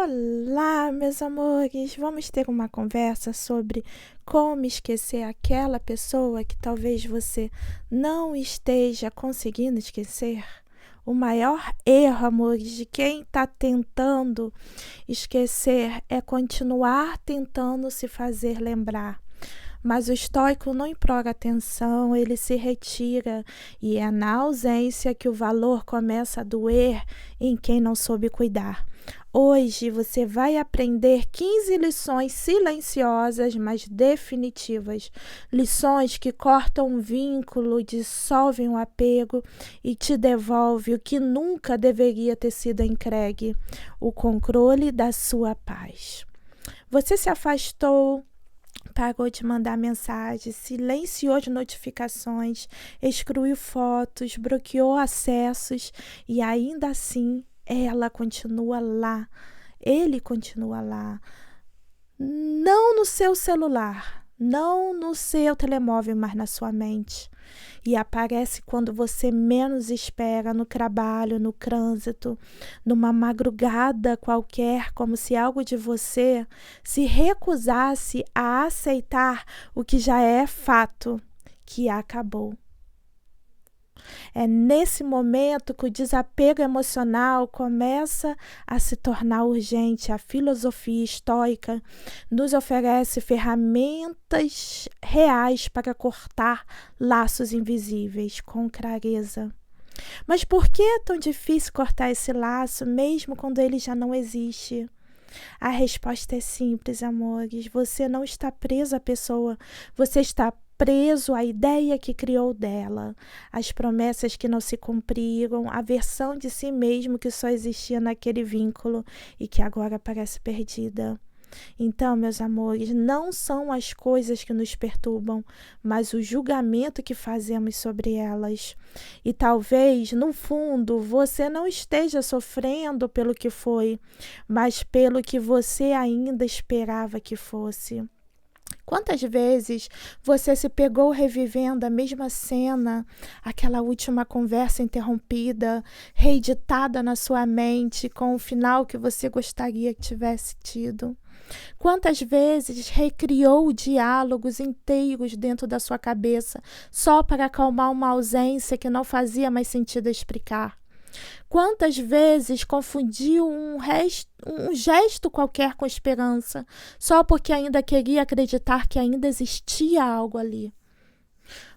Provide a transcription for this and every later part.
Olá, meus amores! Vamos ter uma conversa sobre como esquecer aquela pessoa que talvez você não esteja conseguindo esquecer. O maior erro, amores, de quem está tentando esquecer é continuar tentando se fazer lembrar. Mas o estoico não implora atenção, ele se retira, e é na ausência que o valor começa a doer em quem não soube cuidar. Hoje você vai aprender 15 lições silenciosas, mas definitivas. Lições que cortam um vínculo, dissolvem o apego e te devolve o que nunca deveria ter sido entregue, o controle da sua paz. Você se afastou, parou de mandar mensagem, silenciou as notificações, excluiu fotos, bloqueou acessos e ainda assim ela continua lá, ele continua lá. Não no seu celular, não no seu telemóvel, mas na sua mente. E aparece quando você menos espera, no trabalho, no trânsito, numa madrugada qualquer, como se algo de você se recusasse a aceitar o que já é fato, que acabou. É nesse momento que o desapego emocional começa a se tornar urgente. A filosofia estoica nos oferece ferramentas reais para cortar laços invisíveis com clareza. Mas por que é tão difícil cortar esse laço, mesmo quando ele já não existe? A resposta é simples, amores. Você não está preso à pessoa, você está preso à ideia que criou dela, as promessas que não se cumpriram, a versão de si mesmo que só existia naquele vínculo e que agora parece perdida. Então, meus amores, não são as coisas que nos perturbam, mas o julgamento que fazemos sobre elas. E talvez, no fundo, você não esteja sofrendo pelo que foi, mas pelo que você ainda esperava que fosse. Quantas vezes você se pegou revivendo a mesma cena, aquela última conversa interrompida, reeditada na sua mente com o final que você gostaria que tivesse tido? Quantas vezes recriou diálogos inteiros dentro da sua cabeça só para acalmar uma ausência que não fazia mais sentido explicar? Quantas vezes confundiu um gesto qualquer com esperança, só porque ainda queria acreditar que ainda existia algo ali?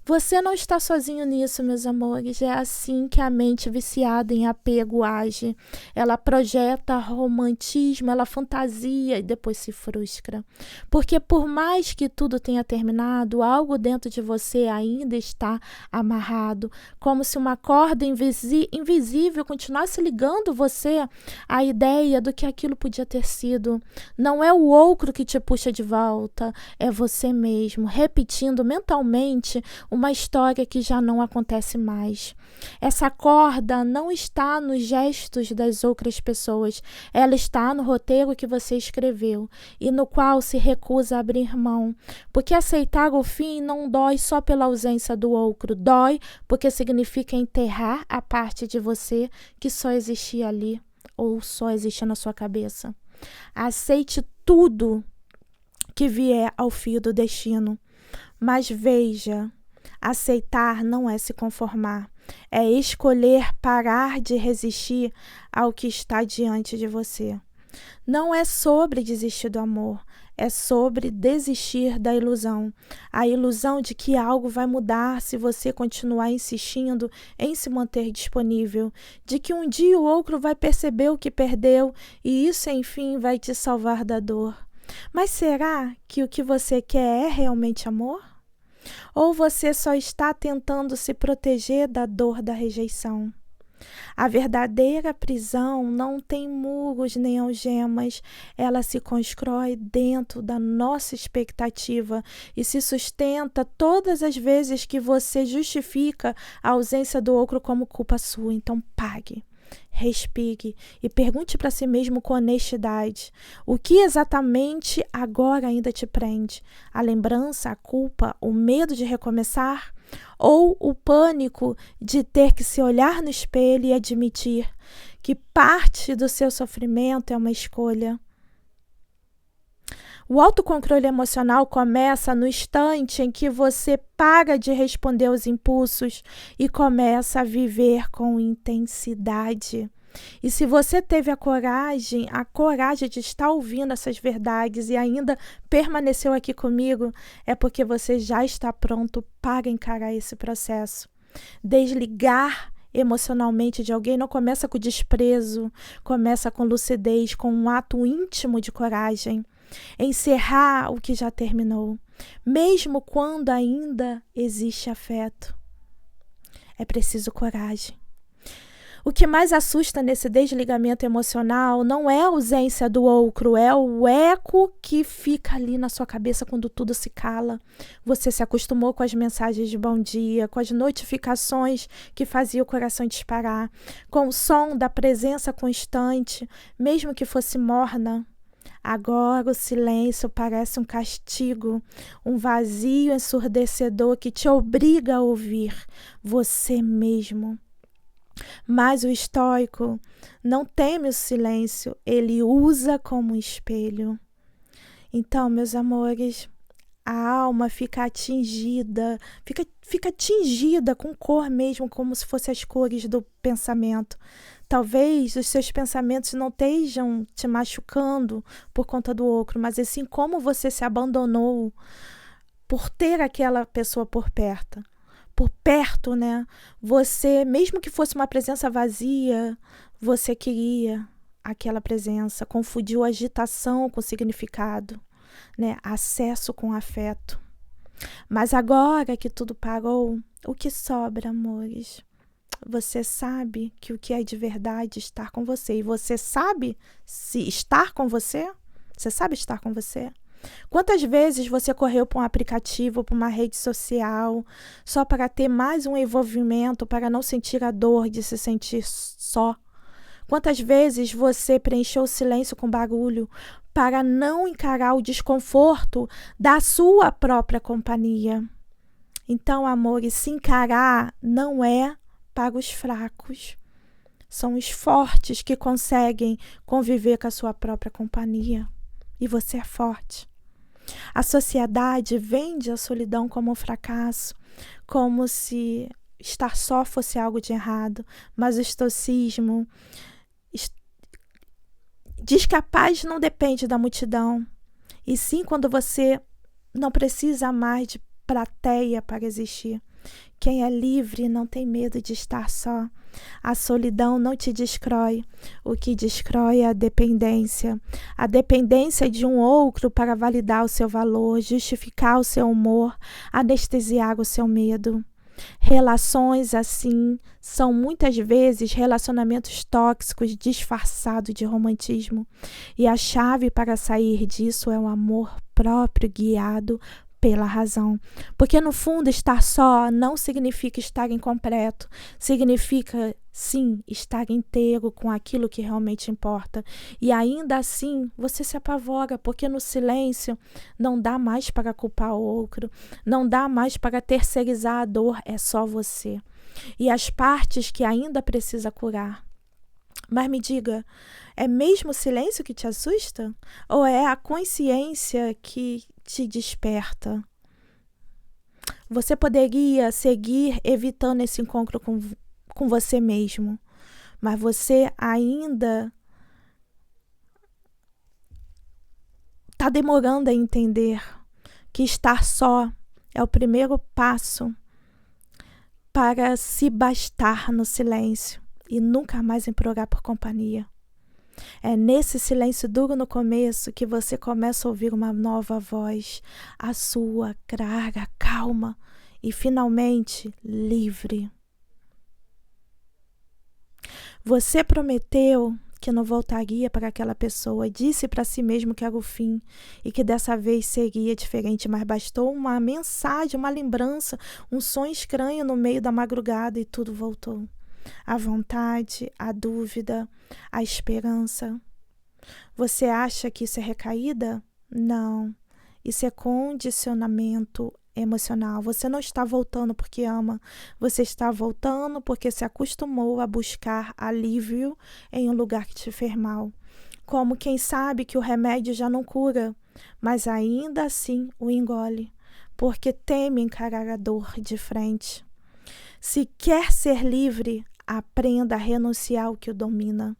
Você não está sozinho nisso, meus amores. É assim que a mente viciada em apego age. Ela projeta romantismo, ela fantasia e depois se frustra. Porque por mais que tudo tenha terminado, algo dentro de você ainda está amarrado. Como se uma corda invisível continuasse ligando você à ideia do que aquilo podia ter sido. Não é o outro que te puxa de volta, é você mesmo, repetindo mentalmente uma história que já não acontece mais. Essa corda não está nos gestos das outras pessoas, ela está no roteiro que você escreveu e no qual se recusa a abrir mão. Porque aceitar o fim não dói só pela ausência do outro, dói porque significa enterrar a parte de você que só existia ali ou só existia na sua cabeça. Aceite tudo que vier ao fio do destino, mas veja, aceitar não é se conformar, é escolher parar de resistir ao que está diante de você. Não é sobre desistir do amor, é sobre desistir da ilusão. A ilusão de que algo vai mudar se você continuar insistindo em se manter disponível, de que um dia o outro vai perceber o que perdeu e isso, enfim, vai te salvar da dor. Mas será que o que você quer é realmente amor? Ou você só está tentando se proteger da dor da rejeição? A verdadeira prisão não tem muros nem algemas, ela se constrói dentro da nossa expectativa e se sustenta todas as vezes que você justifica a ausência do outro como culpa sua. Então pague. Respire e pergunte para si mesmo com honestidade: o que exatamente agora ainda te prende? A lembrança, a culpa, o medo de recomeçar? Ou o pânico de ter que se olhar no espelho e admitir que parte do seu sofrimento é uma escolha. O autocontrole emocional começa no instante em que você para de responder aos impulsos e começa a viver com intensidade. E se você teve a coragem de estar ouvindo essas verdades e ainda permaneceu aqui comigo, é porque você já está pronto para encarar esse processo. Desligar emocionalmente de alguém não começa com desprezo, começa com lucidez, com um ato íntimo de coragem. Encerrar o que já terminou, mesmo quando ainda existe afeto. É preciso coragem. O que mais assusta nesse desligamento emocional não é a ausência do outro, é o eco que fica ali na sua cabeça quando tudo se cala. Você se acostumou com as mensagens de bom dia, com as notificações que faziam o coração disparar, com o som da presença constante, mesmo que fosse morna. Agora o silêncio parece um castigo, um vazio ensurdecedor que te obriga a ouvir você mesmo. Mas o estoico não teme o silêncio, ele usa como espelho. Então, meus amores, a alma fica atingida, fica tingida com cor mesmo, como se fossem as cores do pensamento. Talvez os seus pensamentos não estejam te machucando por conta do outro, mas assim como você se abandonou por ter aquela pessoa por perto, né? Você, mesmo que fosse uma presença vazia, você queria aquela presença, confundiu agitação com significado, né? Acesso com afeto. Mas agora que tudo parou, o que sobra, amores? Você sabe que o que é de verdade estar com você. E você sabe se estar com você? Você sabe estar com você? Quantas vezes você correu para um aplicativo, para uma rede social, só para ter mais um envolvimento, para não sentir a dor de se sentir só? Quantas vezes você preencheu o silêncio com barulho para não encarar o desconforto da sua própria companhia? Então, amores, se encarar não é para os fracos. São os fortes que conseguem conviver com a sua própria companhia. E você é forte. A sociedade vende a solidão como um fracasso, como se estar só fosse algo de errado. Mas o estoicismo diz que a paz não depende da multidão. E sim quando você não precisa mais de plateia para existir. Quem é livre não tem medo de estar só. A solidão não te destrói. O que destrói é a dependência. A dependência de um outro para validar o seu valor, justificar o seu humor, anestesiar o seu medo. Relações assim são muitas vezes relacionamentos tóxicos disfarçados de romantismo. E a chave para sair disso é o amor próprio guiado pela razão. Porque no fundo estar só não significa estar incompleto, significa sim estar inteiro com aquilo que realmente importa. E ainda assim você se apavora, porque no silêncio não dá mais para culpar o outro, não dá mais para terceirizar a dor, é só você. E as partes que ainda precisa curar. Mas me diga, é mesmo o silêncio que te assusta? Ou é a consciência que te desperta? Você poderia seguir evitando esse encontro com você mesmo, mas você ainda está demorando a entender que estar só é o primeiro passo para se bastar no silêncio e nunca mais implorar por companhia. É nesse silêncio duro no começo que você começa a ouvir uma nova voz, a sua, clara, calma e finalmente livre. Você prometeu que não voltaria para aquela pessoa, disse para si mesmo que era o fim e que dessa vez seria diferente, mas bastou uma mensagem, uma lembrança, um sonho estranho no meio da madrugada e tudo voltou. A vontade, a dúvida, a esperança. Você acha que isso é recaída? Não. Isso é condicionamento emocional. Você não está voltando porque ama. Você está voltando porque se acostumou a buscar alívio em um lugar que te fez mal. Como quem sabe que o remédio já não cura, mas ainda assim o engole, porque teme encarar a dor de frente. Se quer ser livre, aprenda a renunciar ao que o domina.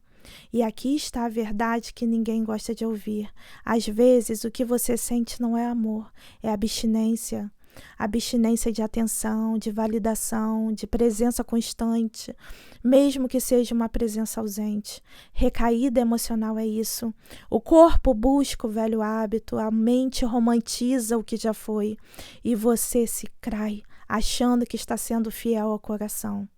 E aqui está a verdade que ninguém gosta de ouvir. Às vezes, o que você sente não é amor, é abstinência. Abstinência de atenção, de validação, de presença constante, mesmo que seja uma presença ausente. Recaída emocional é isso. O corpo busca o velho hábito, a mente romantiza o que já foi, e você se crai, achando que está sendo fiel ao coração.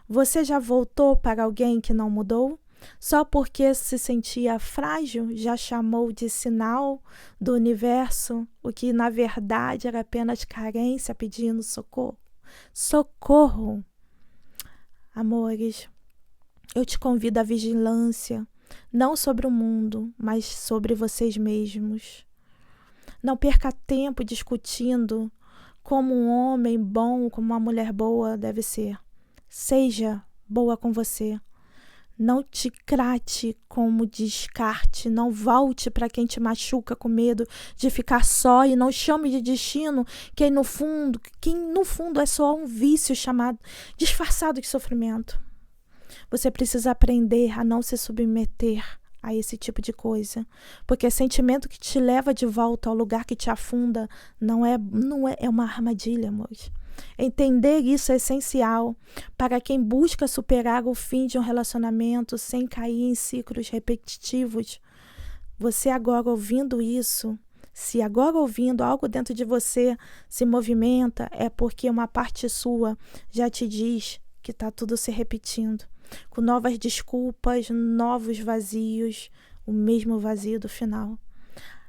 Você já voltou para alguém que não mudou? Só porque se sentia frágil, já chamou de sinal do universo, o que na verdade era apenas carência pedindo socorro? Socorro! Amores, eu te convido à vigilância, não sobre o mundo, mas sobre vocês mesmos. Não perca tempo discutindo como um homem bom, como uma mulher boa deve ser. Seja boa com você. Não te trate como descarte, não volte para quem te machuca com medo de ficar só e não chame de destino quem no fundo é só um vício chamado disfarçado de sofrimento. Você precisa aprender a não se submeter a esse tipo de coisa, porque sentimento que te leva de volta ao lugar que te afunda é uma armadilha, amor. Entender isso é essencial para quem busca superar o fim de um relacionamento sem cair em ciclos repetitivos. Você agora ouvindo isso, se agora ouvindo algo dentro de você se movimenta, é porque uma parte sua já te diz que está tudo se repetindo, com novas desculpas, novos vazios, o mesmo vazio do final.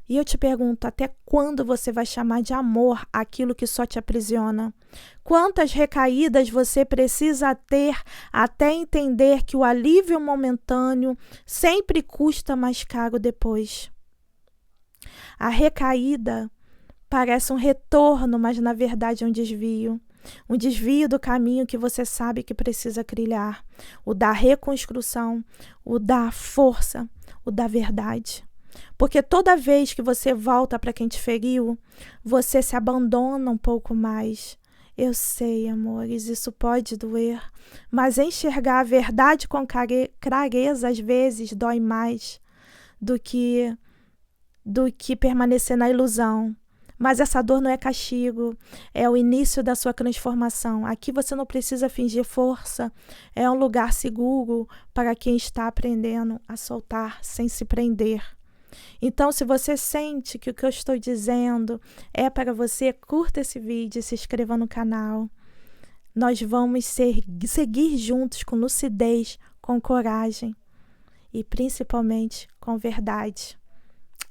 E eu te pergunto, até quando você vai chamar de amor aquilo que só te aprisiona? Quantas recaídas você precisa ter até entender que o alívio momentâneo sempre custa mais caro depois? A recaída parece um retorno, mas na verdade é um desvio. Um desvio do caminho que você sabe que precisa trilhar. O da reconstrução, o da força, o da verdade. Porque toda vez que você volta para quem te feriu, você se abandona um pouco mais. Eu sei, amores, isso pode doer, mas enxergar a verdade com clareza às vezes dói mais do que permanecer na ilusão. Mas essa dor não é castigo, é o início da sua transformação. Aqui você não precisa fingir força, é um lugar seguro para quem está aprendendo a soltar sem se prender. Então, se você sente que o que eu estou dizendo é para você, curta esse vídeo e se inscreva no canal. Nós vamos seguir juntos com lucidez, com coragem e principalmente com verdade.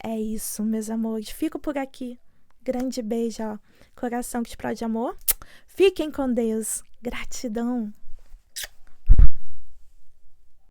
É isso, meus amores. Fico por aqui. Grande beijo, ó. Coração que explode amor. Fiquem com Deus. Gratidão.